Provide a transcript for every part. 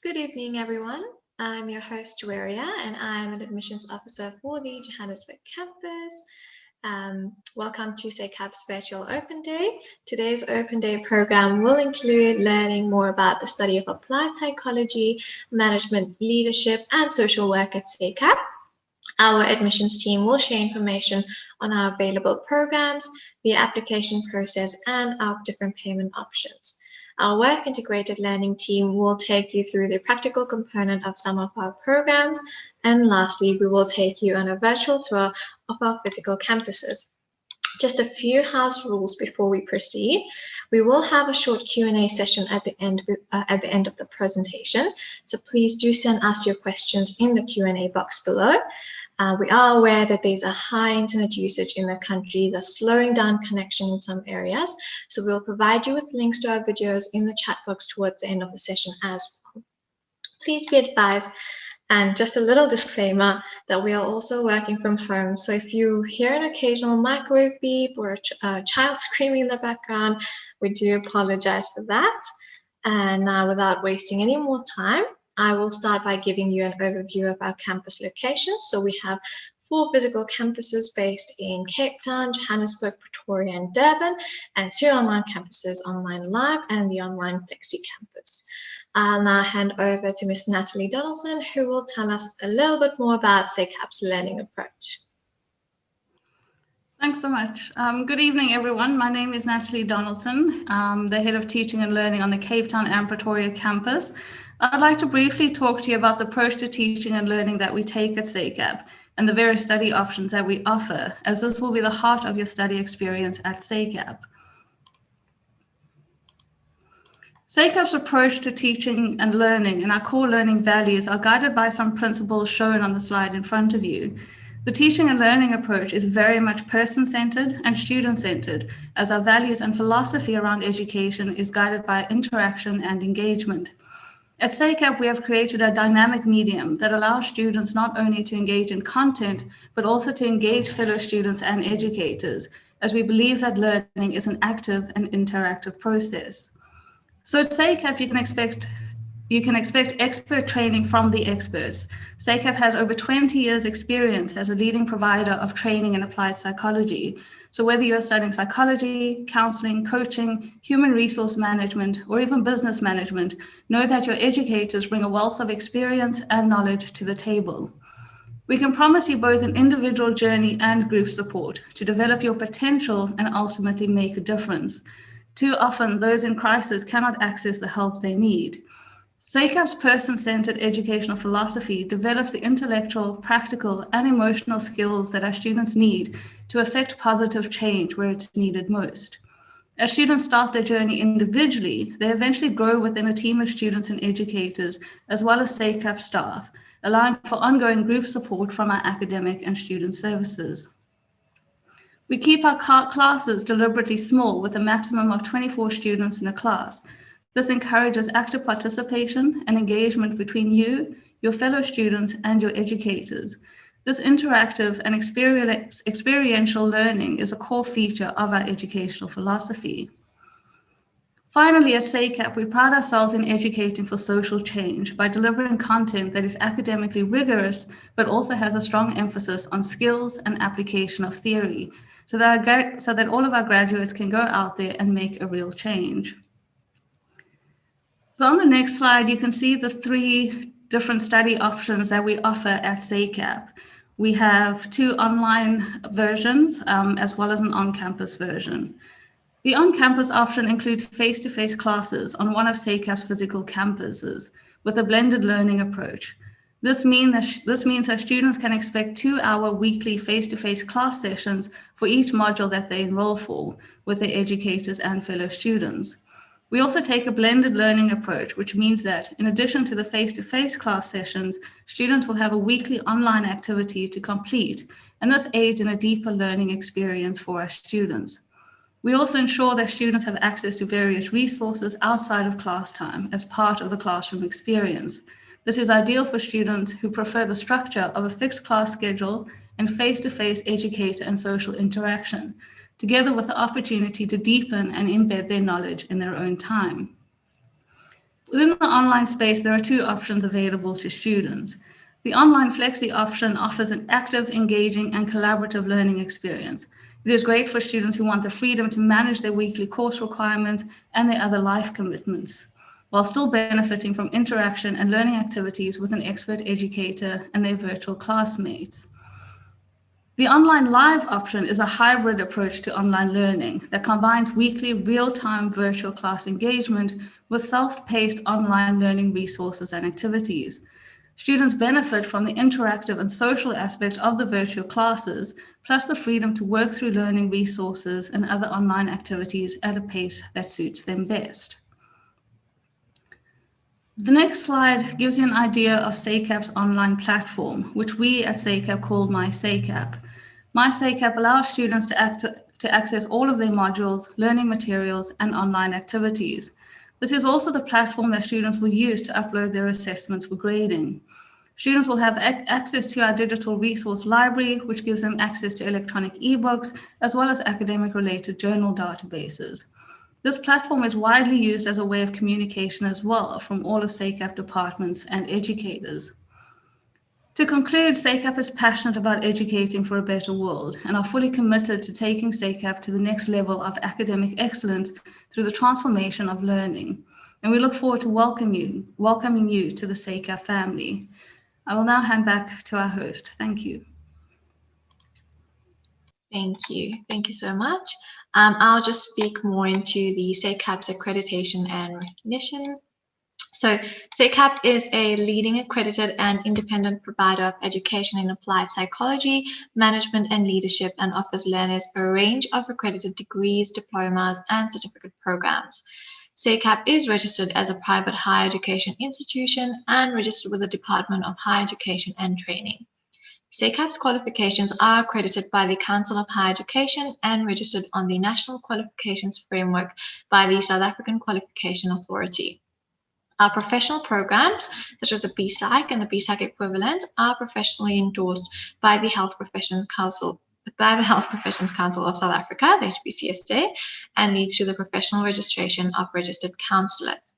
Good evening, everyone. I'm your host, Joaria, and I'm an admissions officer for the Johannesburg campus. Welcome to SACAP's Virtual Open Day. Today's Open Day program will include learning more about the study of applied psychology, management, leadership, and social work at SACAP. Our admissions team will share information on our available programs, the application process, and our different payment options. Our work integrated learning team will take you through the practical component of some of our programs. And lastly, we will take you on a virtual tour of our physical campuses. Just a few house rules before we proceed. We will have a short Q&A session at the end of the presentation. So please do send us your questions in the Q&A box below. We are aware that there's a high internet usage in the country that's slowing down connection in some areas. So we'll provide you with links to our videos in the chat box towards the end of the session as well. Please be advised, and just a little disclaimer, that we are also working from home. So if you hear an occasional microwave beep or a child screaming in the background, we do apologize for that. And now, without wasting any more time, I will start by giving you an overview of our campus locations. So we have 4 physical campuses based in Cape Town, Johannesburg, Pretoria, and Durban, and 2 online campuses, Online Live and the Online Flexi campus. I'll now hand over to Ms. Natalie Donaldson, who will tell us a little bit more about SACAP's learning approach. Thanks so much. Good evening, everyone. My name is Natalie Donaldson. I'm the Head of Teaching and Learning on the Cape Town and Pretoria campus. I'd like to briefly talk to you about the approach to teaching and learning that we take at SACAP and the various study options that we offer, as this will be the heart of your study experience at SACAP. SACAP's approach to teaching and learning and our core learning values are guided by some principles shown on the slide in front of you. The teaching and learning approach is very much person-centered and student-centered, as our values and philosophy around education is guided by interaction and engagement. At SACAP, we have created a dynamic medium that allows students not only to engage in content, but also to engage fellow students and educators, as we believe that learning is an active and interactive process. So at SACAP, you can expect expert training from the experts. SACAP has over 20 years experience as a leading provider of training in applied psychology. So whether you're studying psychology, counseling, coaching, human resource management, or even business management, know that your educators bring a wealth of experience and knowledge to the table. We can promise you both an individual journey and group support to develop your potential and ultimately make a difference. Too often, those in crisis cannot access the help they need. SACAP's person-centered educational philosophy develops the intellectual, practical, and emotional skills that our students need to effect positive change where it's needed most. As students start their journey individually, they eventually grow within a team of students and educators, as well as SACAP staff, allowing for ongoing group support from our academic and student services. We keep our classes deliberately small with a maximum of 24 students in a class. This encourages active participation and engagement between you, your fellow students, and your educators. This interactive and experiential learning is a core feature of our educational philosophy. Finally, at SACAP, we pride ourselves in educating for social change by delivering content that is academically rigorous, but also has a strong emphasis on skills and application of theory, so that all of our graduates can go out there and make a real change. So on the next slide, you can see the 3 different study options that we offer at SACAP. We have 2 online versions, as well as an on-campus version. The on-campus option includes face-to-face classes on one of SACAP's physical campuses with a blended learning approach. This means that students can expect 2-hour weekly face-to-face class sessions for each module that they enroll for with their educators and fellow students. We also take a blended learning approach, which means that in addition to the face-to-face class sessions, students will have a weekly online activity to complete, and this aids in a deeper learning experience for our students. We also ensure that students have access to various resources outside of class time as part of the classroom experience. This is ideal for students who prefer the structure of a fixed class schedule and face-to-face educator and social interaction, together with the opportunity to deepen and embed their knowledge in their own time. Within the online space, there are two options available to students. The online Flexi option offers an active, engaging, and collaborative learning experience. It is great for students who want the freedom to manage their weekly course requirements and their other life commitments, while still benefiting from interaction and learning activities with an expert educator and their virtual classmates. The online live option is a hybrid approach to online learning that combines weekly real-time virtual class engagement with self-paced online learning resources and activities. Students benefit from the interactive and social aspect of the virtual classes, plus the freedom to work through learning resources and other online activities at a pace that suits them best. The next slide gives you an idea of SACAP's online platform, which we at SACAP call My SACAP. My SACAP allows students to access all of their modules, learning materials, and online activities. This is also the platform that students will use to upload their assessments for grading. Students will have access to our digital resource library, which gives them access to electronic ebooks, as well as academic-related journal databases. This platform is widely used as a way of communication as well from all of SACAP departments and educators. To conclude, SACAP is passionate about educating for a better world and are fully committed to taking SACAP to the next level of academic excellence through the transformation of learning. And we look forward to welcoming you to the SACAP family. I will now hand back to our host. Thank you. Thank you. Thank you so much. I'll just speak more into the SACAP's accreditation and recognition. So SACAP is a leading accredited and independent provider of education in applied psychology, management, and leadership, and offers learners a range of accredited degrees, diplomas, and certificate programs. SACAP is registered as a private higher education institution and registered with the Department of Higher Education and Training. SACAP's qualifications are accredited by the Council of Higher Education and registered on the National Qualifications Framework by the South African Qualification Authority. Our professional programs, such as the BPsych and the BPsych equivalent, are professionally endorsed by the Health Professions Council of South Africa, the HPCSA, and leads to the professional registration of registered counsellors.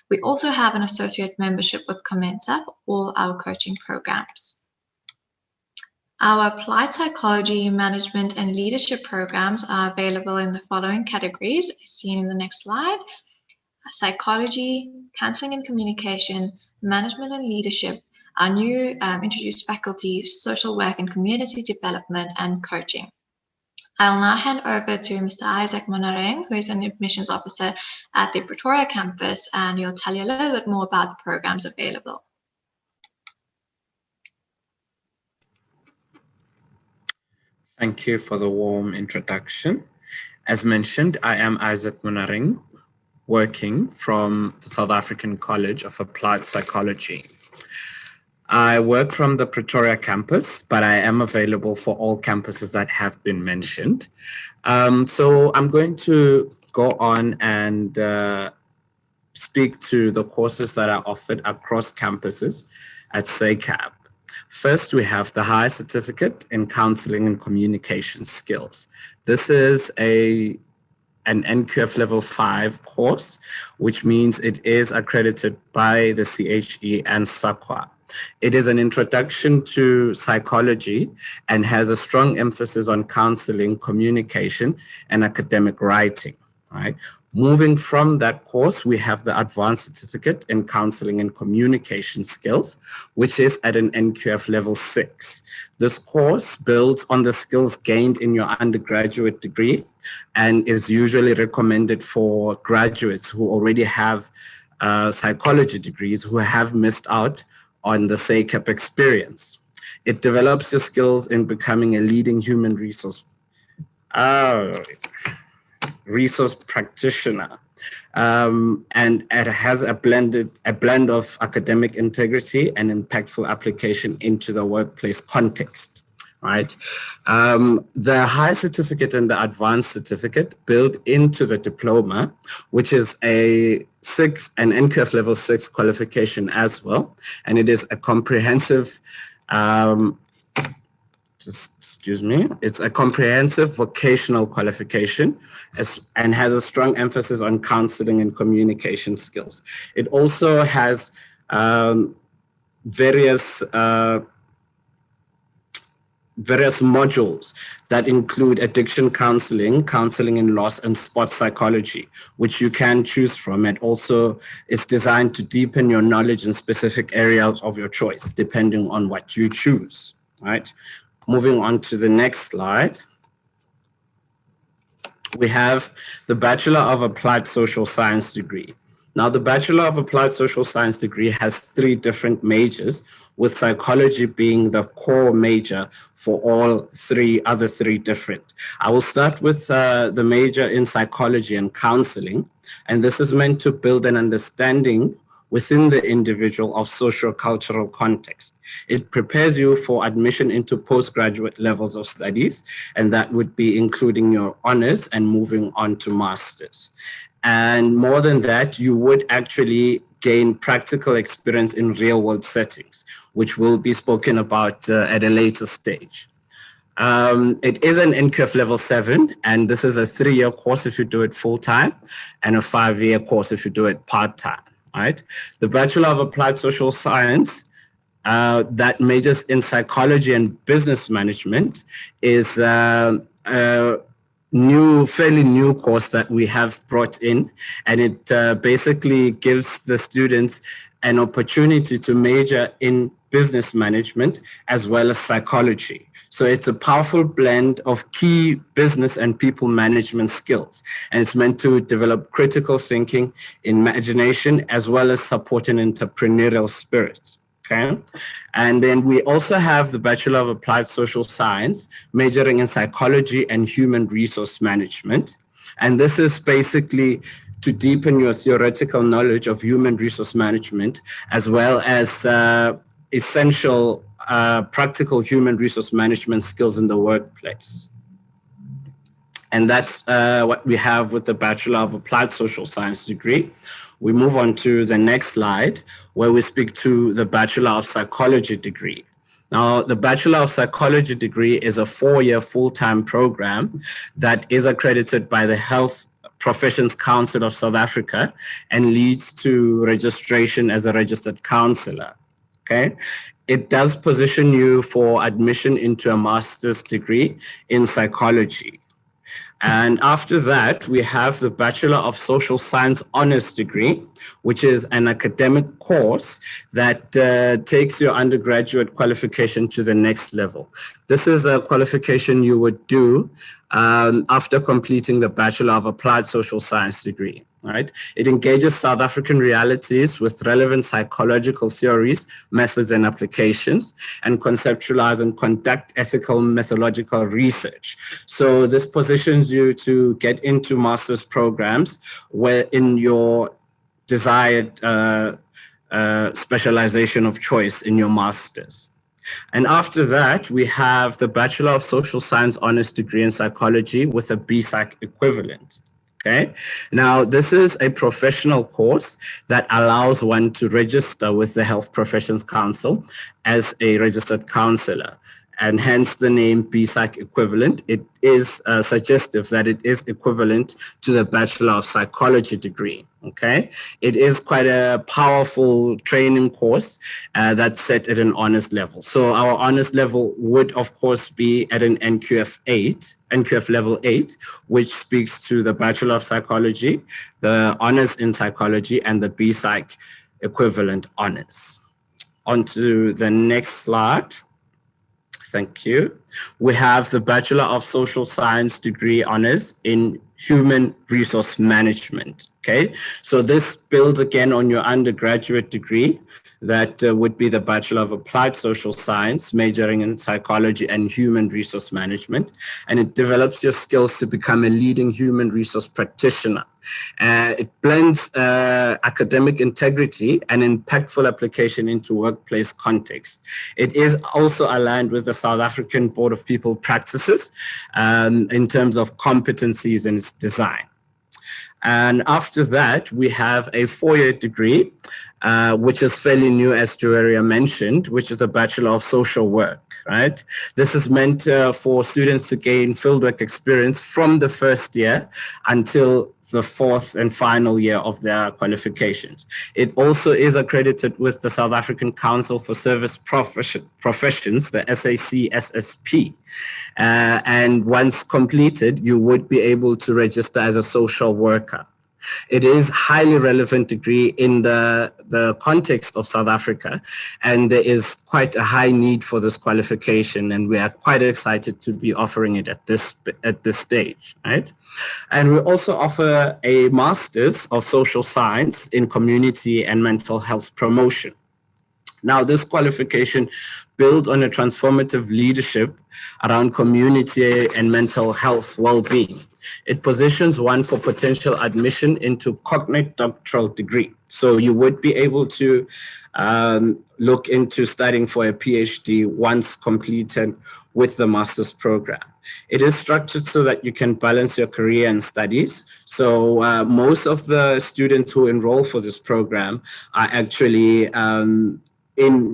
We also have an associate membership with Commensa for all our coaching programs. Our applied psychology, management, and leadership programs are available in the following categories, as seen in the next slide: psychology, counseling and communication, management and leadership, our new introduced faculties, social work and community development, and coaching. I'll now hand over to Mr. Isaac Monareng, who is an admissions officer at the Pretoria campus, and he'll tell you a little bit more about the programs available. Thank you for the warm introduction. As mentioned, I am Isaac Monareng, working from the South African College of Applied Psychology. I work from the Pretoria campus, but I am available for all campuses that have been mentioned. So I'm going to go on and speak to the courses that are offered across campuses at SACAP. First, we have the High Certificate in Counseling and Communication Skills. This is an NQF Level 5 course, which means it is accredited by the CHE and SACAP. It is an introduction to psychology and has a strong emphasis on counseling, communication, and academic writing. Right? Moving from that course, we have the Advanced Certificate in Counseling and Communication Skills, which is at an NQF Level 6. This course builds on the skills gained in your undergraduate degree and is usually recommended for graduates who already have psychology degrees who have missed out on the SACAP experience. It develops your skills in becoming a leading human resource practitioner, and it has a blend of academic integrity and impactful application into the workplace context. Right, the High Certificate and the Advanced Certificate build into the diploma, which is an NQF Level 6 qualification as well, and it is a comprehensive just excuse me. It's a comprehensive vocational qualification and has a strong emphasis on counseling and communication skills. It also has various modules that include addiction counseling, counseling in loss, and sports psychology, which you can choose from. And also it's designed to deepen your knowledge in specific areas of your choice, depending on what you choose, right? Moving on to the next slide. We have the Bachelor of Applied Social Science degree. Now, the Bachelor of Applied Social Science degree has 3 different majors, with psychology being the core major for all other three different. I will start with the major in psychology and counseling, and this is meant to build an understanding within the individual of socio-cultural context. It prepares you for admission into postgraduate levels of studies, and that would be including your honors and moving on to masters. And more than that, you would actually gain practical experience in real-world settings, which will be spoken about at a later stage. It is an NQF level 7, and this is a 3-year course if you do it full-time, and a 5-year course if you do it part-time, right? The Bachelor of Applied Social Science that majors in psychology and business management is fairly new course that we have brought in, and it basically gives the students an opportunity to major in business management as well as psychology. So it's a powerful blend of key business and people management skills, and it's meant to develop critical thinking, imagination, as well as support an entrepreneurial spirit. Okay. And then we also have the Bachelor of Applied Social Science, majoring in psychology and human resource management. And this is basically to deepen your theoretical knowledge of human resource management, as well as essential practical human resource management skills in the workplace. And that's what we have with the Bachelor of Applied Social Science degree. We move on to the next slide, where we speak to the Bachelor of Psychology degree. Now, the Bachelor of Psychology degree is a 4-year full-time program that is accredited by the Health Professions Council of South Africa and leads to registration as a registered counselor. Okay, it does position you for admission into a master's degree in psychology. And after that, we have the Bachelor of Social Science Honors degree, which is an academic course that takes your undergraduate qualification to the next level. This is a qualification you would do after completing the Bachelor of Applied Social Science degree. Right? It engages South African realities with relevant psychological theories, methods, and applications, and conceptualize and conduct ethical methodological research. So this positions you to get into master's programs where in your desired specialization of choice in your master's. And after that, we have the Bachelor of Social Science Honors degree in psychology with a BPsych equivalent. Okay. Now, this is a professional course that allows one to register with the Health Professions Council as a registered counselor, and hence the name BPsych equivalent. It is suggestive that it is equivalent to the Bachelor of Psychology degree. Okay, it is quite a powerful training course that's set at an honors level. So our honors level would, of course, be at an NQF level 8, which speaks to the Bachelor of Psychology, the honors in psychology, and the BPsych equivalent honors. On to the next slide. Thank you. We have the Bachelor of Social Science degree honors in human resource management. Okay, so this builds again on your undergraduate degree that would be the Bachelor of Applied Social Science, majoring in psychology and human resource management, and it develops your skills to become a leading human resource practitioner. It blends academic integrity and impactful application into workplace context. It is also aligned with the South African Board of People Practices in terms of competencies in its design. And after that, we have a 4-year degree which is fairly new, as Joeria mentioned, which is a Bachelor of Social Work, right? This is meant for students to gain fieldwork experience from the first year until the fourth and final year of their qualifications. It also is accredited with the South African Council for Service Professions, the SACSSP. And once completed, you would be able to register as a social worker. It is a highly relevant degree in the context of South Africa, and there is quite a high need for this qualification, and we are quite excited to be offering it at this stage, right? And we also offer a Master's of Social Science in Community and Mental Health Promotion. Now, this qualification builds on a transformative leadership around community and mental health well-being. It positions one for potential admission into cognate doctoral degree. So you would be able to look into studying for a PhD once completed with the master's program. It is structured so that you can balance your career and studies. So most of the students who enroll for this program are actually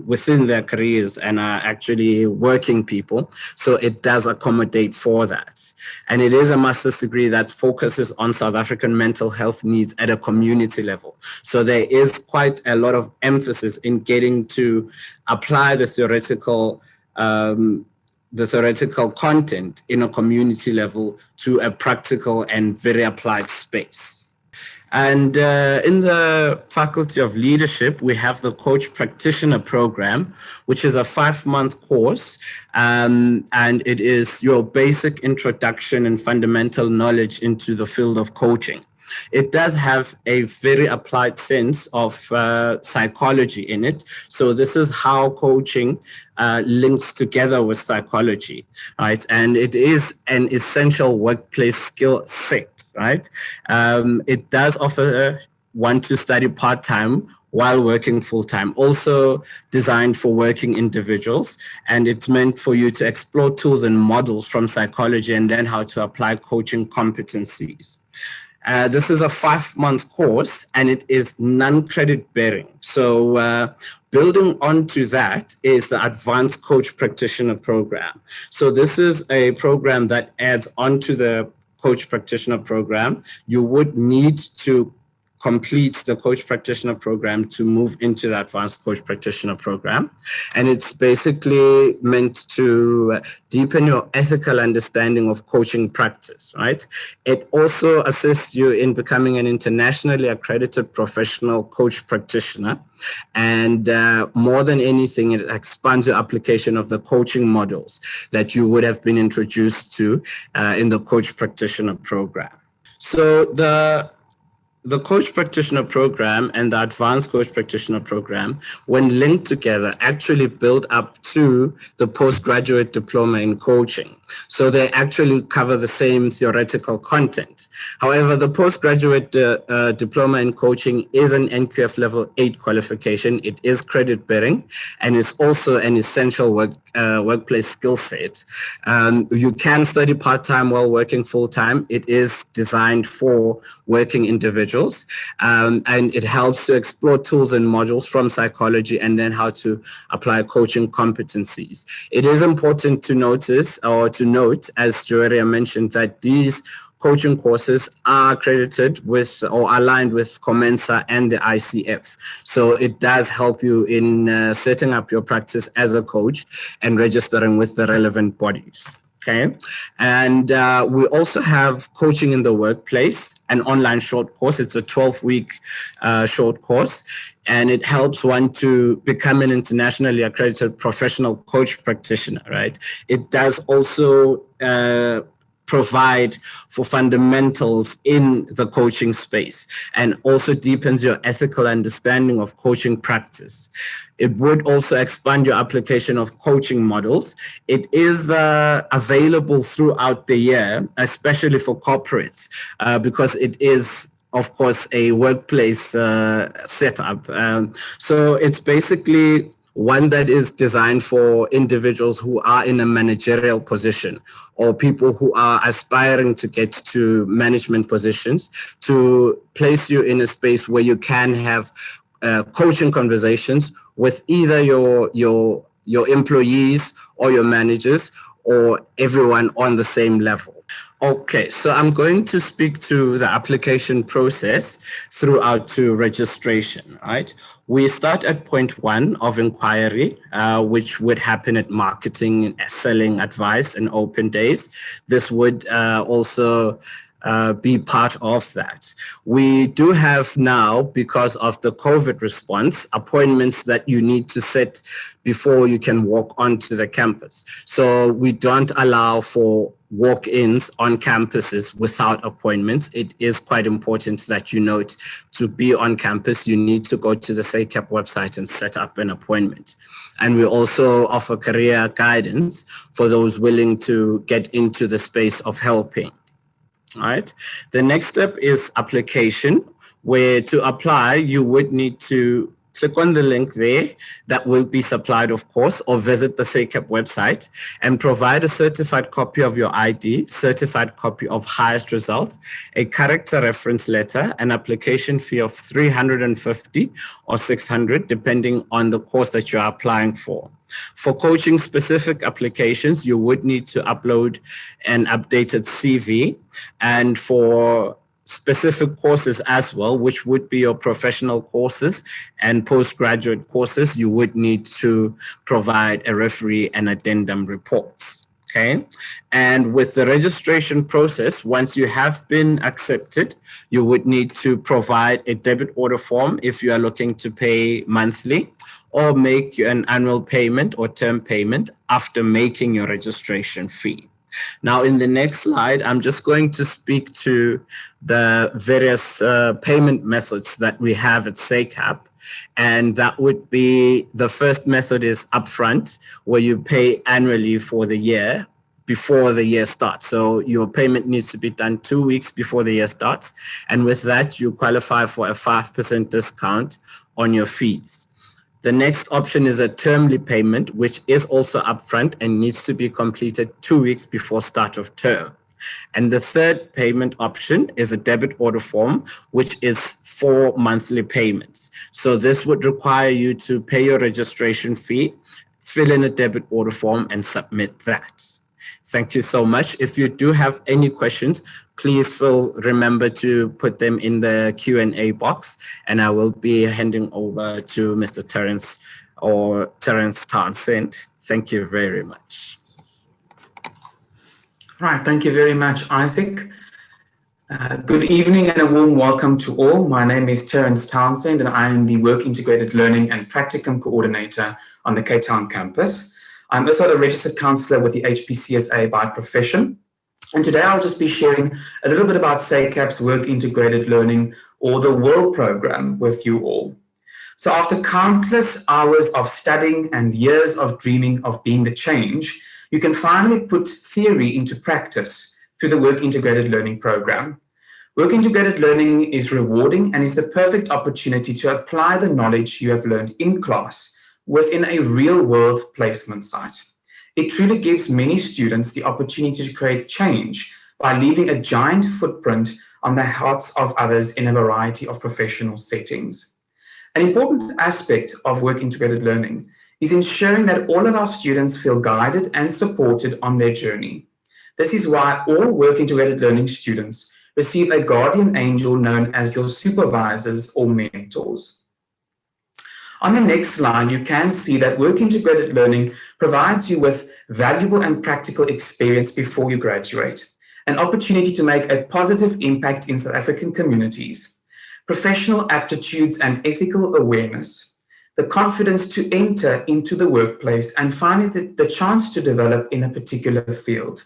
within their careers and are actually working people. So it does accommodate for that. And it is a master's degree that focuses on South African mental health needs at a community level. So there is quite a lot of emphasis in getting to apply the theoretical content in a community level to a practical and very applied space. And in the Faculty of Leadership, we have the Coach Practitioner Program, which is a 5-month course. And it is your basic introduction and fundamental knowledge into the field of coaching. It does have a very applied sense of psychology in it. So this is how coaching links together with psychology, right? And it is an essential workplace skill set, right? It does offer one to study part-time while working full-time, also designed for working individuals. And it's meant for you to explore tools and models from psychology and then how to apply coaching competencies. This is a 5-month course and it is non-credit bearing. So building onto that is the Advanced Coach Practitioner Program. So this is a program that adds onto the Coach Practitioner Program. You would need to complete the Coach Practitioner Program to move into the Advanced Coach Practitioner Program. And it's basically meant to deepen your ethical understanding of coaching practice, right? It also assists you in becoming an internationally accredited professional coach practitioner. And more than anything, it expands your application of the coaching models that you would have been introduced to in the Coach Practitioner Program. So the Coach Practitioner Program and the Advanced Coach Practitioner Program, when linked together, actually build up to the postgraduate diploma in coaching. So they actually cover the same theoretical content. However, the postgraduate diploma in coaching is an NQF level 8 qualification. It is credit bearing and is also an essential workplace skill set. You can study part-time while working full-time. It is designed for working individuals, and it helps to explore tools and modules from psychology and then how to apply coaching competencies. It is important to notice or to note, as Joeria mentioned, that these coaching courses are accredited with or aligned with Comensa and the ICF. So it does help you in setting up your practice as a coach and registering with the relevant bodies. Okay, and we also have Coaching in the Workplace, an online short course. It's a 12-week short course, and it helps one to become an internationally accredited professional coach practitioner, right? It does also provide for fundamentals in the coaching space and also deepens your ethical understanding of coaching practice. It would also expand your application of coaching models. It is available throughout the year, especially for corporates, because it is, of course, a workplace setup. So it's basically one that is designed for individuals who are in a managerial position or people who are aspiring to get to management positions, to place you in a space where you can have coaching conversations with either your employees or your managers or everyone on the same level. Okay, so I'm going to speak to the application process throughout to registration, right? We start at point 1 of inquiry, which would happen at marketing, selling advice, and open days. This would also be part of that. We do have now, because of the COVID response, appointments that you need to set before you can walk onto the campus. So we don't allow for walk-ins on campuses without appointments. It is quite important that you note, to be on campus, you need to go to the SACAP website and set up an appointment. And we also offer career guidance for those willing to get into the space of helping. All right. The next step is application, where to apply, you would need to click on the link there that will be supplied, of course, or visit the SACAP website and provide a certified copy of your ID, certified copy of highest result, a character reference letter, an application fee of 350 or 600, depending on the course that you are applying for. For coaching specific applications, you would need to upload an updated CV, and for specific courses as well, which would be your professional courses and postgraduate courses, you would need to provide a referee and addendum reports. Okay. And with the registration process, once you have been accepted, you would need to provide a debit order form if you are looking to pay monthly, or make an annual payment or term payment after making your registration fee. Now, in the next slide, I'm just going to speak to the various payment methods that we have at SACAP. And that would be, the first method is upfront, where you pay annually for the year before the year starts. So your payment needs to be done 2 weeks before the year starts. And with that, you qualify for a 5% discount on your fees. The next option is a termly payment, which is also upfront and needs to be completed 2 weeks before start of term. And the third payment option is a debit order form, which is 4 monthly payments. So this would require you to pay your registration fee, fill in a debit order form, and submit that. Thank you so much. If you do have any questions, please remember to put them in the Q&A box, and I will be handing over to Mr. Terence Townsend. Thank you very much. Right, thank you very much, Isaac. Good evening and a warm welcome to all. My name is Terence Townsend, and I am the Work Integrated Learning and Practicum Coordinator on the Cape Town campus. I'm also a registered counsellor with the HPCSA by profession. And today I'll just be sharing a little bit about SACAP's Work Integrated Learning, or the WORLD program, with you all. So after countless hours of studying and years of dreaming of being the change, you can finally put theory into practice through the Work Integrated Learning program. Work Integrated Learning is rewarding and is the perfect opportunity to apply the knowledge you have learned in class within a real-world placement site. It truly gives many students the opportunity to create change by leaving a giant footprint on the hearts of others in a variety of professional settings. An important aspect of Work Integrated Learning is ensuring that all of our students feel guided and supported on their journey. This is why all Work Integrated Learning students receive a guardian angel known as your supervisors or mentors. On the next slide, you can see that Work Integrated Learning provides you with valuable and practical experience before you graduate, an opportunity to make a positive impact in South African communities, professional aptitudes and ethical awareness, the confidence to enter into the workplace, and finally the chance to develop in a particular field.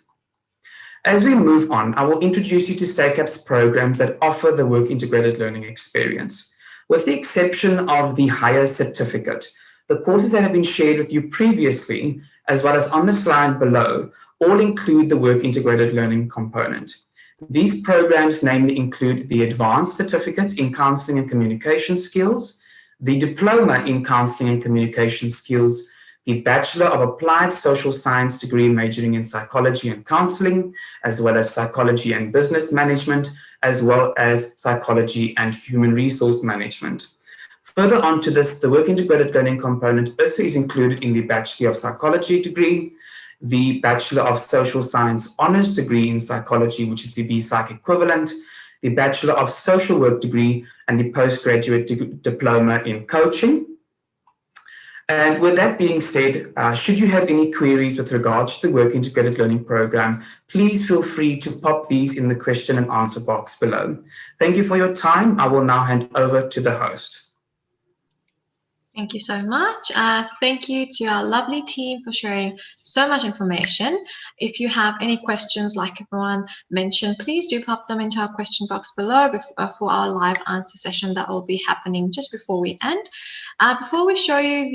As we move on, I will introduce you to SACAP's programs that offer the Work Integrated Learning experience. With the exception of the higher certificate, the courses that have been shared with you previously, as well as on the slide below, all include the Work Integrated Learning component. These programs namely include the Advanced Certificate in Counselling and Communication Skills, the Diploma in Counselling and Communication Skills, the Bachelor of Applied Social Science degree majoring in Psychology and Counselling, as well as Psychology and Business Management, as well as Psychology and Human Resource Management. Further on to this, the work integrated learning component also is included in the Bachelor of Psychology degree, the Bachelor of Social Science Honours degree in Psychology, which is the BPsych equivalent, the Bachelor of Social Work degree, and the Postgraduate Diploma in Coaching. And with that being said, should you have any queries with regards to the Work Integrated Learning Program, please feel free to pop these in the question and answer box below. Thank you for your time. I will now hand over to the host. Thank you so much. Thank you to our lovely team for sharing so much information. If you have any questions, like everyone mentioned, please do pop them into our question box below for our live answer session that will be happening just before we end. Before we show you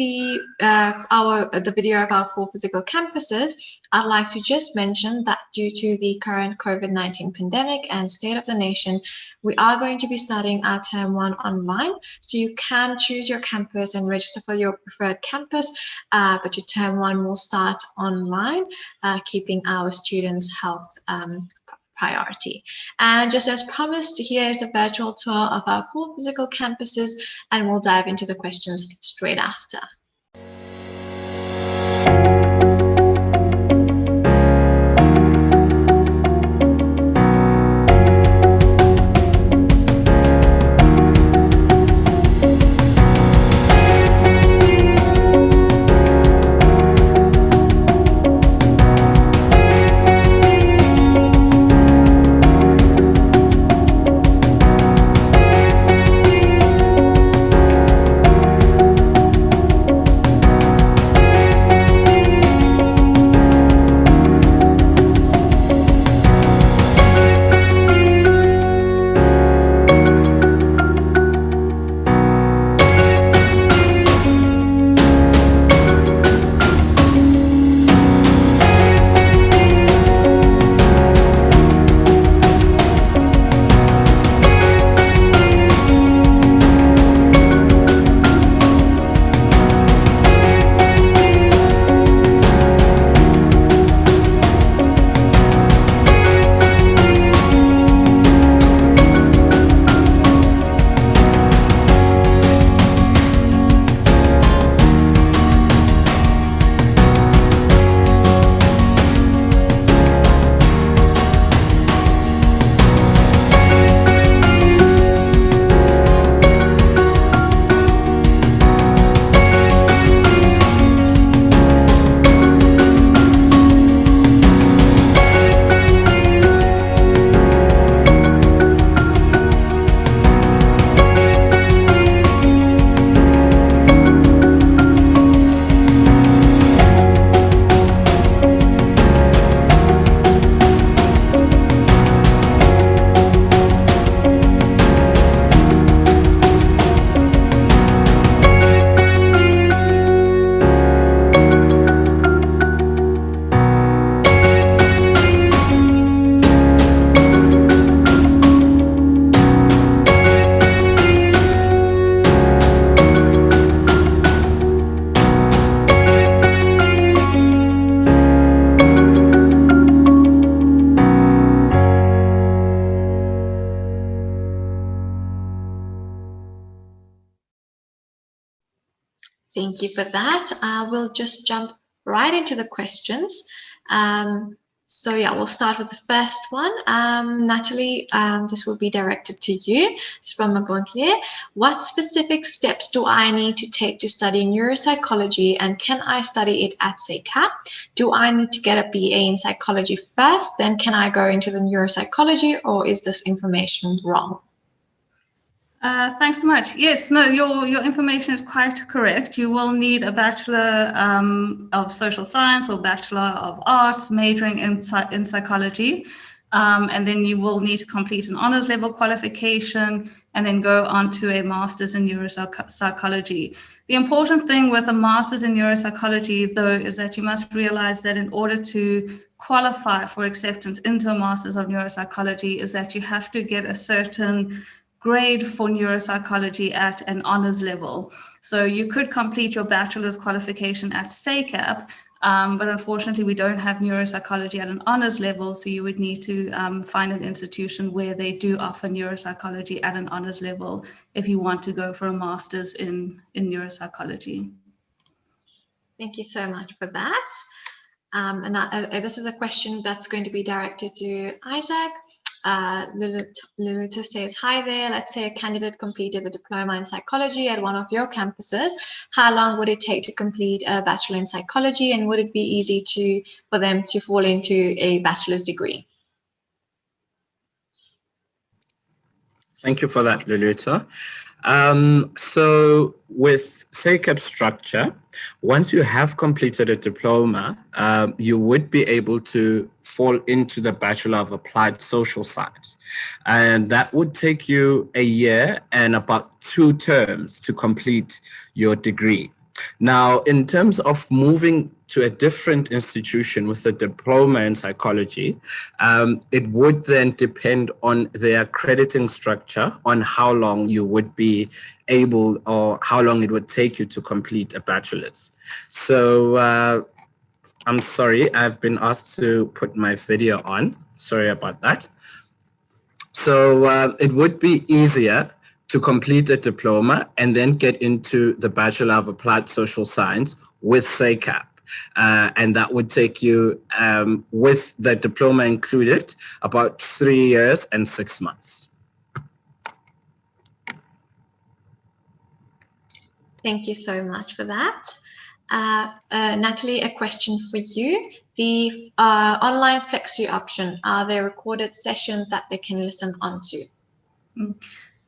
the video of our 4 physical campuses, I'd like to just mention that due to the current COVID-19 pandemic and state of the nation, we are going to be starting our Term 1 online. So you can choose your campus and register for your preferred campus, but your Term 1 will start online, keeping our students' health priority. And just as promised, here is a virtual tour of our 4 physical campuses, and we'll dive into the questions straight after. Thank you for that. We'll just jump right into the questions. So yeah, we'll start with the first one. Natalie, this will be directed to you. It's from Mabontle. What specific steps do I need to take to study neuropsychology, and can I study it at SACAP? Do I need to get a BA in psychology first, then can I go into the neuropsychology, or is this information wrong? Thanks so much. Yes, no, your information is quite correct. You will need a Bachelor of Social Science or Bachelor of Arts majoring in psychology. And then you will need to complete an honors level qualification and then go on to a master's in neuropsychology. The important thing with a master's in neuropsychology, though, is that you must realize that in order to qualify for acceptance into a master's of neuropsychology is that you have to get a certain grade for neuropsychology at an honors level. So you could complete your bachelor's qualification at SACAP, But unfortunately, we don't have neuropsychology at an honors level, so you would need to find an institution where they do offer neuropsychology at an honors level if you want to go for a master's in neuropsychology. Thank you so much for that. This is a question that's going to be directed to Isaac. Luluta says, hi there, let's say a candidate completed the diploma in psychology at one of your campuses. How long would it take to complete a bachelor in psychology, and would it be easy for them to fall into a bachelor's degree? Thank you for that, Luluta. So with SACAP structure, once you have completed a diploma, you would be able to fall into the Bachelor of Applied Social Science. And that would take you a year and about 2 terms to complete your degree. Now, in terms of moving to a different institution with a diploma in psychology, it would then depend on their accrediting structure on how long you would be able, or how long it would take you to complete a bachelor's. So I'm sorry, I've been asked to put my video on. Sorry about that. So it would be easier to complete a diploma and then get into the Bachelor of Applied Social Science with SACAP. And that would take you, with the diploma included, about 3 years and 6 months. Thank you so much for that. Natalie, a question for you. The online Flexi option, are there recorded sessions that they can listen onto?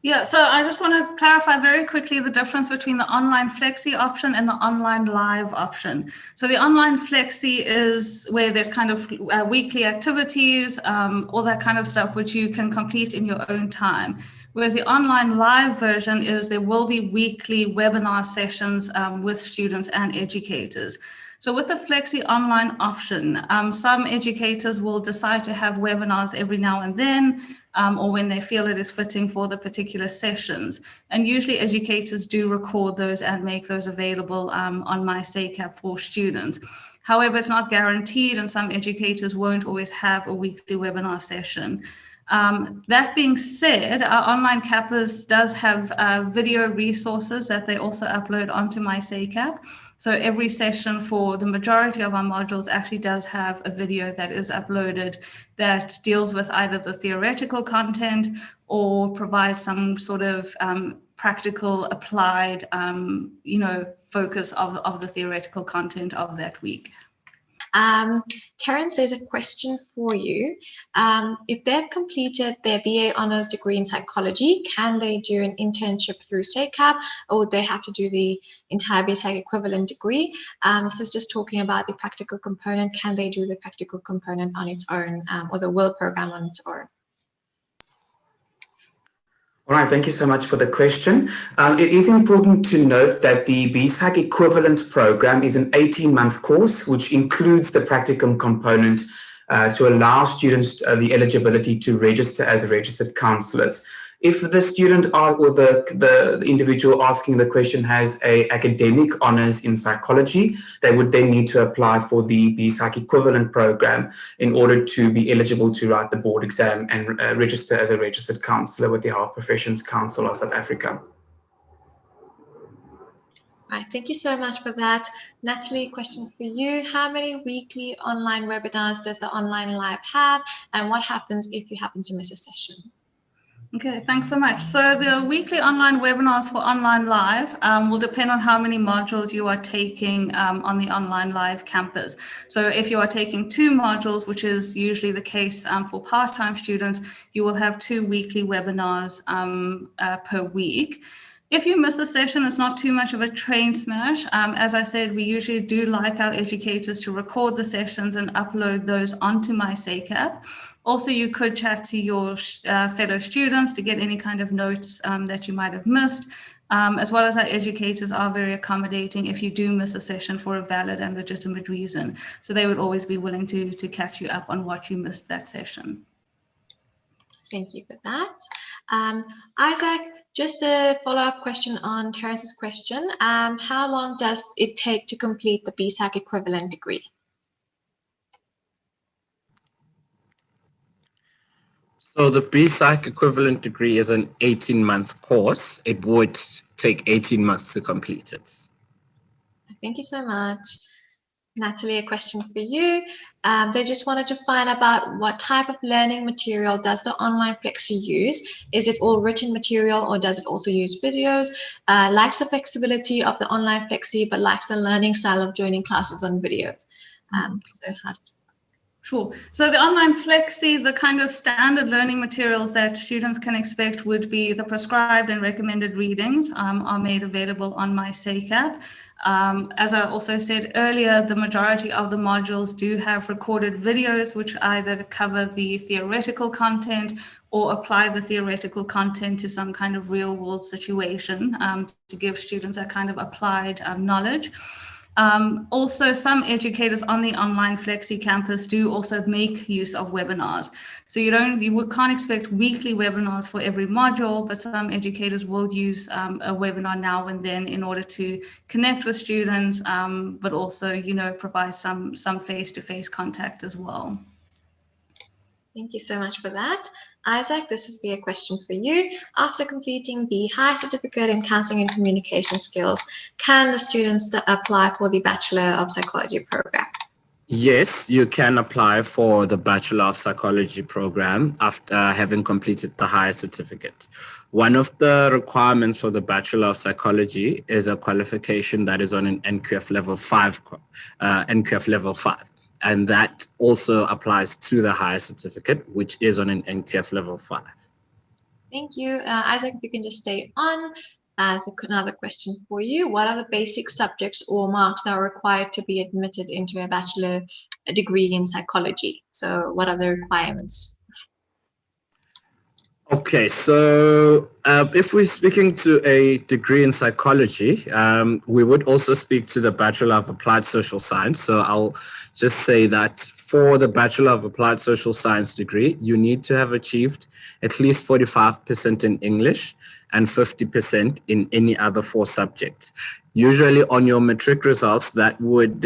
Yeah, so I just want to clarify very quickly the difference between the online Flexi option and the online live option. So the online Flexi is where there's kind of weekly activities, all that kind of stuff, which you can complete in your own time. Whereas the online live version is there will be weekly webinar sessions with students and educators. So with the Flexi online option, some educators will decide to have webinars every now and then, or when they feel it is fitting for the particular sessions. And usually educators do record those and make those available on my SACAP for students. However, it's not guaranteed, and some educators won't always have a weekly webinar session. That being said, our online campus does have video resources that they also upload onto my SACAP. So every session for the majority of our modules actually does have a video that is uploaded that deals with either the theoretical content or provides some sort of practical applied, focus of the theoretical content of that week. Terence, there's a question for you. If they've completed their BA Honours degree in psychology, can they do an internship through SACAP, or would they have to do the entire BPsych equivalent degree? This is just talking about the practical component. Can they do the practical component on its own, or the WIL program on its own? All right, thank you so much for the question. It is important to note that the BPsych equivalent program is an 18-month course, which includes the practicum component to allow students the eligibility to register as registered counsellors. If the student or the individual asking the question has an academic honours in psychology, they would then need to apply for the BPsych equivalent program in order to be eligible to write the board exam and register as a registered counsellor with the Health Professions Council of South Africa. Right, thank you so much for that. Natalie, question for you. How many weekly online webinars does the online live have, and what happens if you happen to miss a session? Okay, thanks so much. So the weekly online webinars for online live will depend on how many modules you are taking on the online live campus. So if you are taking 2 modules, which is usually the case for part-time students, you will have 2 weekly webinars per week. If you miss a session, it's not too much of a train smash. As I said, we usually do like our educators to record the sessions and upload those onto my SACAP. Also, you could chat to your fellow students to get any kind of notes that you might have missed, as well as our educators are very accommodating if you do miss a session for a valid and legitimate reason. So they would always be willing to catch you up on what you missed that session. Thank you for that. Isaac, just a follow-up question on Terence's question. How long does it take to complete the BPsych equivalent degree? So the BPsych equivalent degree is an 18-month course. It would take 18 months to complete it. Thank you so much. Natalie, a question for you. They just wanted to find about what type of learning material does the online Flexi use? Is it all written material or does it also use videos? Likes the flexibility of the online Flexi, but likes the learning style of joining classes on videos. Sure. So the online Flexi, the kind of standard learning materials that students can expect would be the prescribed and recommended readings are made available on my SACAP. As I also said earlier, the majority of the modules do have recorded videos which either cover the theoretical content or apply the theoretical content to some kind of real world situation to give students a kind of applied knowledge. Also, some educators on the online Flexi campus do also make use of webinars. So you can't expect weekly webinars for every module, but some educators will use a webinar now and then in order to connect with students, but also, provide some face-to-face contact as well. Thank you so much for that. Isaac, this would be a question for you. After completing the High Certificate in Counseling and Communication Skills, can the students apply for the Bachelor of Psychology program? Yes, you can apply for the Bachelor of Psychology program after having completed the High Certificate. One of the requirements for the Bachelor of Psychology is a qualification that is on an NQF level 5, and that also applies to the Higher Certificate, which is on an NQF level 5. Thank you. Isaac, if you can just stay on. As another question for you, what are the basic subjects or marks that are required to be admitted into a bachelor degree in psychology? So what are the requirements? Okay, so if we're speaking to a degree in psychology, we would also speak to the Bachelor of Applied Social Science. So I'll just say that for the Bachelor of Applied Social Science degree, you need to have achieved at least 45% in English and 50% in any other 4 subjects. Usually on your matric results, that would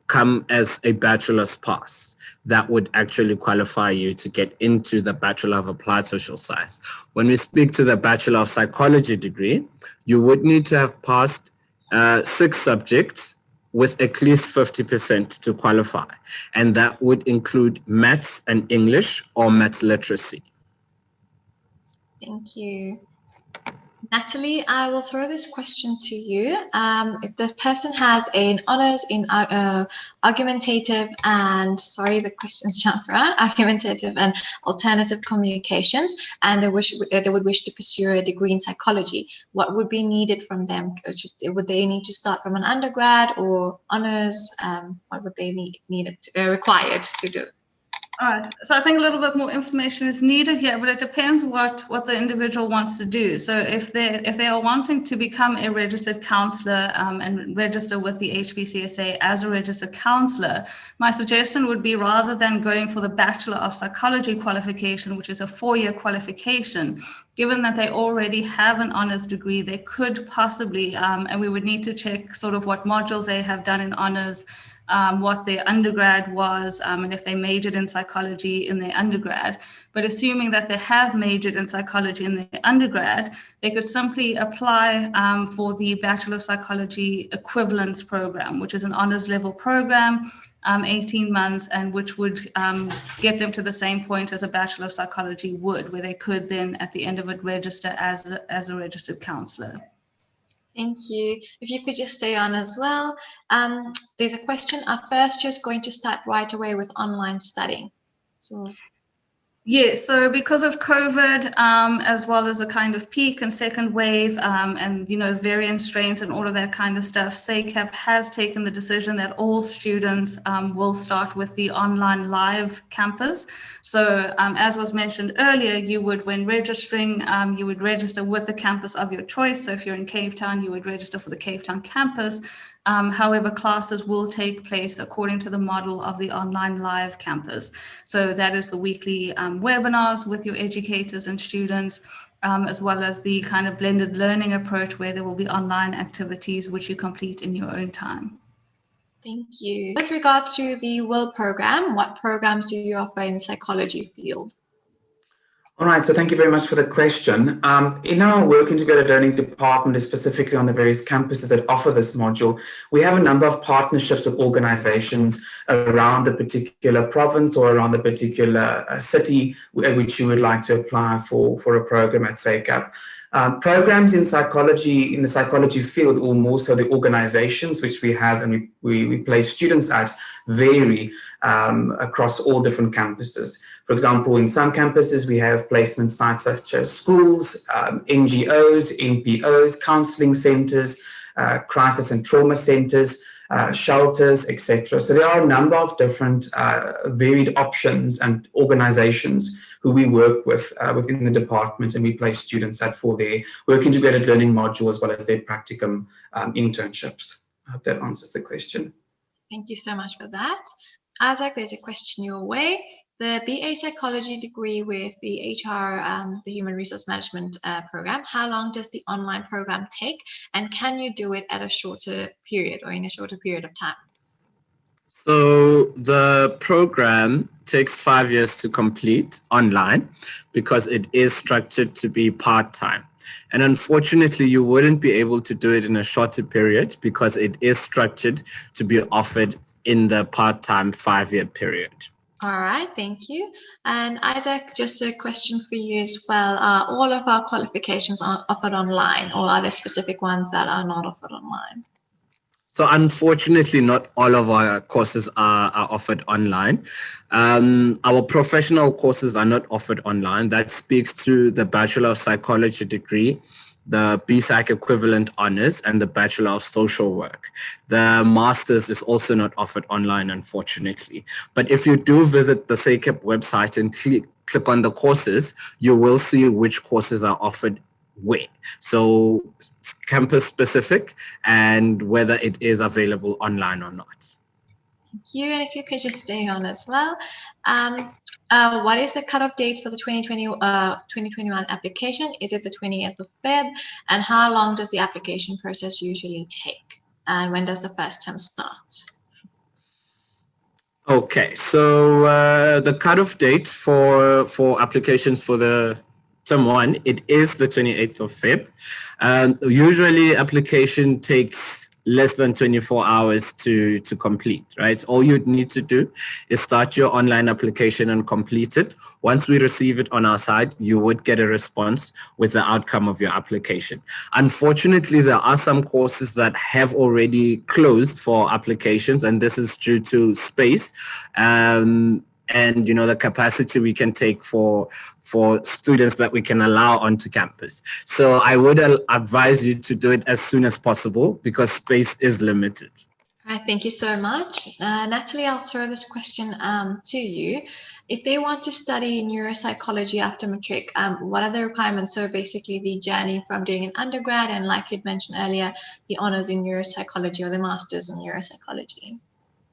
come as a bachelor's pass. That would actually qualify you to get into the Bachelor of Applied Social Science. When we speak to the Bachelor of Psychology degree, you would need to have passed 6 subjects with at least 50% to qualify. And that would include maths and English or maths literacy. Thank you. Natalie, I will throw this question to you. If the person has an honors in argumentative and, sorry, the questions jump around, argumentative and alternative communications, and they would wish to pursue a degree in psychology, what would be needed from them? Would they need to start from an undergrad or honors? What would they required to do? All right, so I think a little bit more information is needed here, but it depends what the individual wants to do. So if they are wanting to become a registered counsellor and register with the HPCSA as a registered counsellor, my suggestion would be, rather than going for the Bachelor of Psychology qualification, which is a 4-year qualification, given that they already have an honours degree, they could possibly, and we would need to check sort of what modules they have done in honours, what their undergrad was, and if they majored in psychology in their undergrad. But assuming that they have majored in psychology in their undergrad, they could simply apply for the Bachelor of Psychology equivalence program, which is an honours level program, 18 months, and which would get them to the same point as a Bachelor of Psychology would, where they could then at the end of it register as a registered counsellor. Thank you. If you could just stay on as well. There's a question, are first years going to start right away with online studying? Yeah, so because of COVID, as well as a kind of peak and second wave, and variant strains and all of that kind of stuff, SACAP has taken the decision that all students will start with the online live campus. So as was mentioned earlier, when registering, you would register with the campus of your choice. So if you're in Cape Town, you would register for the Cape Town campus. However, classes will take place according to the model of the online live campus. So that is the weekly webinars with your educators and students, as well as the kind of blended learning approach where there will be online activities which you complete in your own time. Thank you. With regards to the WIL program, what programs do you offer in the psychology field? All right, so thank you very much for the question. In our Work Integrated Learning department, specifically on the various campuses that offer this module, we have a number of partnerships with organizations around the particular province or around the particular city which you would like to apply for a program at SACAP. Programs in psychology, in the psychology field, or more so the organizations which we have and we place students at, vary across all different campuses. For example, in some campuses, we have placement sites such as schools, NGOs, NPOs, counseling centers, crisis and trauma centers, shelters, etc. So there are a number of different varied options and organizations who we work with within the department, and we place students at for their Work Integrated Learning module as well as their practicum internships. I hope that answers the question. Thank you so much for that. Isaac, there's a question your way. The BA Psychology degree with the HR and the Human Resource Management program, how long does the online program take? And can you do it at a shorter period or in a shorter period of time? So the program takes 5 years to complete online because it is structured to be part-time. And unfortunately, you wouldn't be able to do it in a shorter period because it is structured to be offered in the part-time 5-year period. All right, thank you. And Isaac, just a question for you as well. Are all of our qualifications offered online, or are there specific ones that are not offered online? So unfortunately, not all of our courses are offered online. Our professional courses are not offered online. That speaks to the Bachelor of Psychology degree, the BPsych equivalent honors, and the Bachelor of Social Work. The Masters is also not offered online, unfortunately. But if you do visit the SACAP website and click on the courses, you will see which courses are offered where. So campus specific and whether it is available online or not. Thank you. And if you could just stay on as well. What is the cutoff date for the 2021 application? Is it the 20th of Feb? And how long does the application process usually take? And when does the first term start? Okay, so the cutoff date for applications for the Term 1, it is the 28th of Feb. Usually application takes less than 24 hours to complete, right? All you need to do is start your online application and complete it. Once we receive it on our side, you would get a response with the outcome of your application. Unfortunately, there are some courses that have already closed for applications, and this is due to space. And the capacity we can take for students that we can allow onto campus. So I would advise you to do it as soon as possible because space is limited. All right, thank you so much. Natalie, I'll throw this question to you. If they want to study neuropsychology after matric, what are the requirements? So basically the journey from doing an undergrad and, like you'd mentioned earlier, the honors in neuropsychology or the masters in neuropsychology.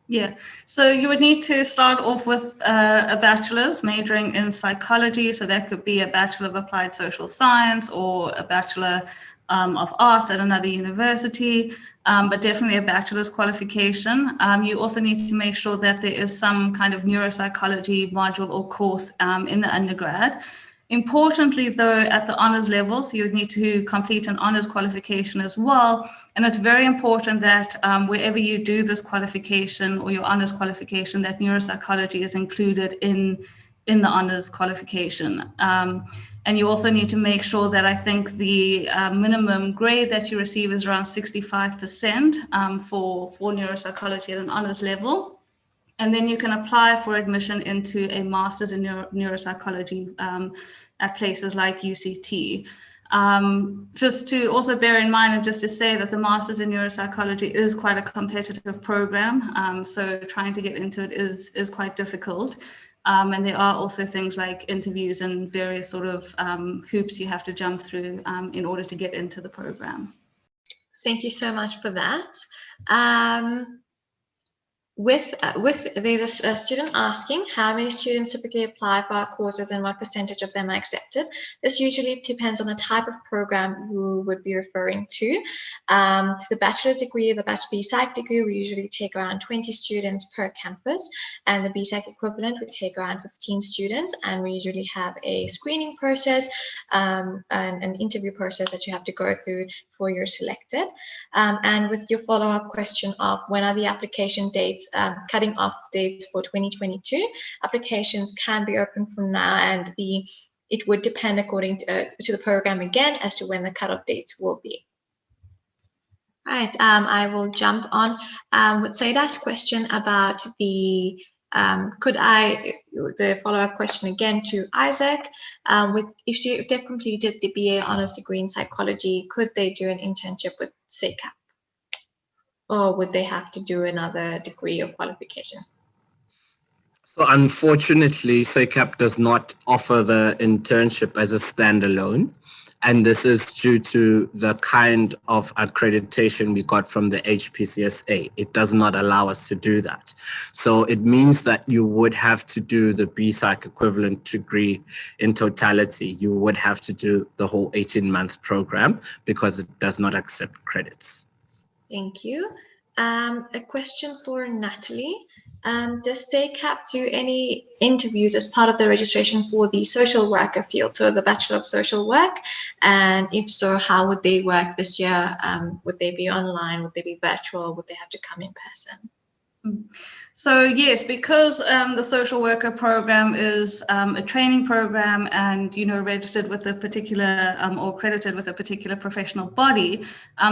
Yeah, so you would need to start off with a bachelor's majoring in psychology. So that could be a Bachelor of Applied Social Science or a Bachelor of Arts at another university, but definitely a bachelor's qualification. You also need to make sure that there is some kind of neuropsychology module or course in the undergrad. Importantly, though, at the honors level, so you would need to complete an honors qualification as well. And it's very important that wherever you do this qualification or your honors qualification, that neuropsychology is included in the honors qualification. And you also need to make sure that I think the minimum grade that you receive is around 65% for neuropsychology at an honors level. And then you can apply for admission into a master's in neuropsychology at places like UCT. Just to also bear in mind and just to say that the master's in neuropsychology is quite a competitive program. So trying to get into it is quite difficult. And there are also things like interviews and various sort of hoops you have to jump through in order to get into the program. Thank you so much for that. there's a student asking how many students typically apply for our courses and what percentage of them are accepted. This usually depends on the type of program you would be referring to. The bachelor's degree, the BPsych degree, we usually take around 20 students per campus, and the BPsych equivalent would take around 15 students, and we usually have a screening process and an interview process that you have to go through before you're selected. And with your follow-up question of when are the application dates, cutting off dates for 2022, applications can be open from now, and it would depend according to the program again as to when the cutoff dates will be. Right, I will jump on with Saida's question about the follow-up question again to Isaac, if they've completed the BA Honours degree in psychology, could they do an internship with SACAP? Or would they have to do another degree or qualification? So unfortunately, SACAP does not offer the internship as a standalone. And this is due to the kind of accreditation we got from the HPCSA. It does not allow us to do that. So it means that you would have to do the BPsych equivalent degree in totality. You would have to do the whole 18-month program because it does not accept credits. Thank you. A question for Natalie. Does SACAP do any interviews as part of the registration for the social worker field, so the Bachelor of Social Work? And if so, how would they work this year? Would they be online? Would they be virtual? Would they have to come in person? So yes, because the social worker program is a training program and, registered with a particular or accredited with a particular professional body,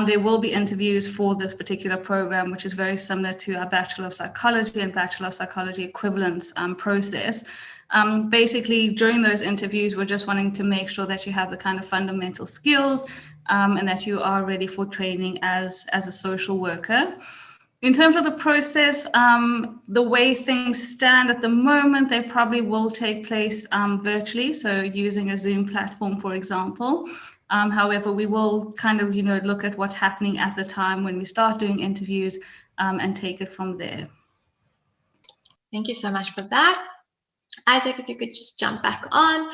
there will be interviews for this particular program, which is very similar to our Bachelor of Psychology and Bachelor of Psychology equivalence process. Basically, during those interviews, we're just wanting to make sure that you have the kind of fundamental skills and that you are ready for training as a social worker. In terms of the process, the way things stand at the moment, they probably will take place virtually, so using a Zoom platform, for example. However, we will kind of, look at what's happening at the time when we start doing interviews and take it from there. Thank you so much for that. Isaac, if you could just jump back on.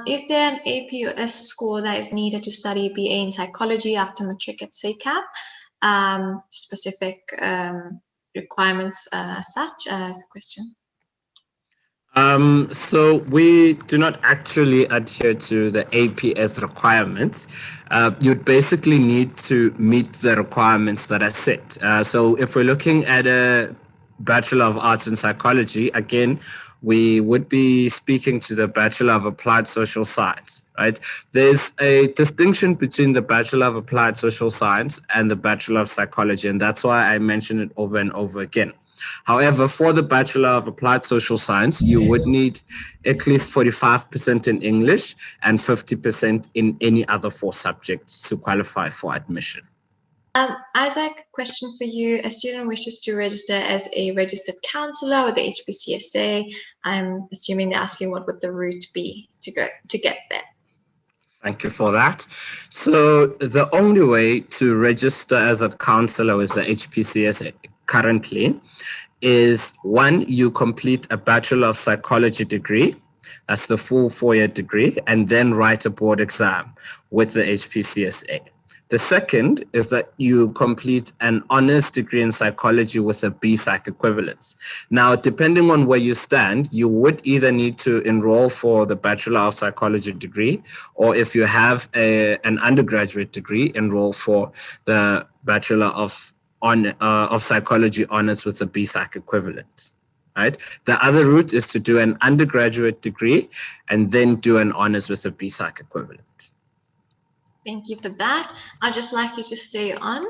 Is there an APUS score that is needed to study BA in psychology after matric at SACAP? Specific requirements such as a question? So we do not actually adhere to the APS requirements. You'd basically need to meet the requirements that are set. So if we're looking at a Bachelor of Arts in Psychology, again, we would be speaking to the Bachelor of Applied Social Science, right? There's a distinction between the Bachelor of Applied Social Science and the Bachelor of Psychology, and that's why I mention it over and over again. However, for the Bachelor of Applied Social Science, you would need at least 45% in English and 50% in any other 4 subjects to qualify for admission. Isaac, question for you. A student wishes to register as a registered counsellor with the HPCSA. I'm assuming they're asking what would the route be to get there. Thank you for that. So the only way to register as a counsellor with the HPCSA currently is 1, you complete a Bachelor of Psychology degree. That's the full 4-year degree, and then write a board exam with the HPCSA. The second is that you complete an honours degree in psychology with a BPsych equivalence. Now, depending on where you stand, you would either need to enroll for the Bachelor of Psychology degree, or if you have an undergraduate degree, enroll for the Bachelor of Psychology honours with a BPsych equivalent. Right? The other route is to do an undergraduate degree and then do an honours with a BPsych equivalent. Thank you for that. I'd just like you to stay on.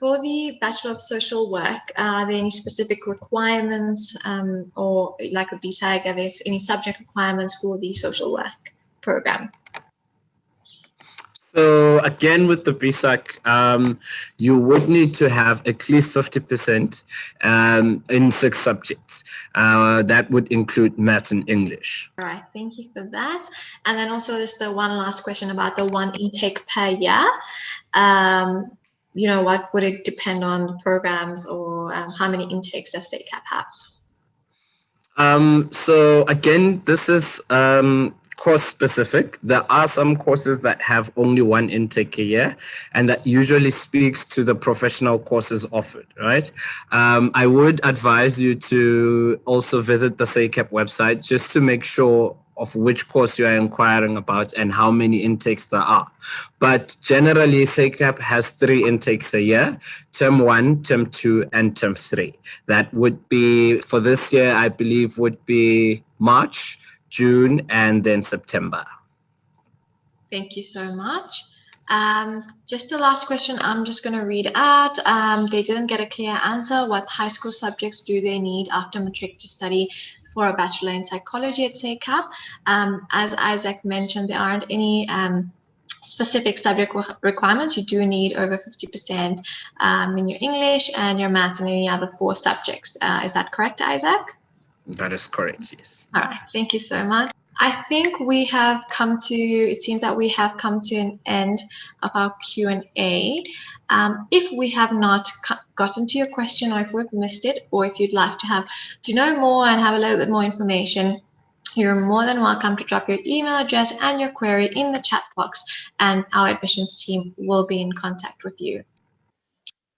For the Bachelor of Social Work, are there any specific requirements or like the BPsych, are there any subject requirements for the social work program? So again, with the BPsych, you would need to have at least 50% in 6 subjects. That would include maths and English. All right, thank you for that. And then also just the one last question about the 1 intake per year. what would it depend on, programs, or how many intakes does SACAP have? So again, this is course specific. There are some courses that have only one intake a year, and that usually speaks to the professional courses offered, right? I would advise you to also visit the SACAP website just to make sure of which course you are inquiring about and how many intakes there are. But generally, SACAP has 3 intakes a year: term 1, term 2, and term 3. That would be, for this year, I believe, would be March, June, and then September. Thank you so much. Just the last question, I'm just going to read out. They didn't get a clear answer. What high school subjects do they need after matric to study for a bachelor in psychology at SACAP? As Isaac mentioned, there aren't any specific subject requirements. You do need over 50% in your English and your maths and any other 4 subjects. Is that correct, Isaac? That is correct, yes. All right, thank you so much. I think we have come to, it seems that we have come to an end of our Q&A. If we have not gotten to your question, or if we've missed it, or if you'd like to know more and have a little bit more information, you're more than welcome to drop your email address and your query in the chat box, and our admissions team will be in contact with you.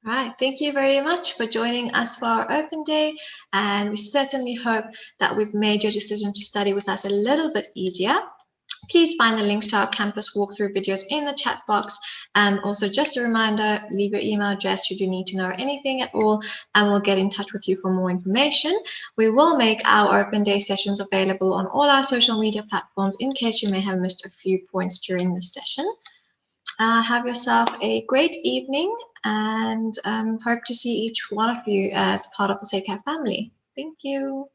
All right, thank you very much for joining us for our open day, and we certainly hope that we've made your decision to study with us a little bit easier. Please find the links to our campus walkthrough videos in the chat box, and also just a reminder, leave your email address should you need to know anything at all, and we'll get in touch with you for more information. We will make our open day sessions available on all our social media platforms in case you may have missed a few points during this session. Have yourself a great evening, and hope to see each one of you as part of the SACAP family. Thank you.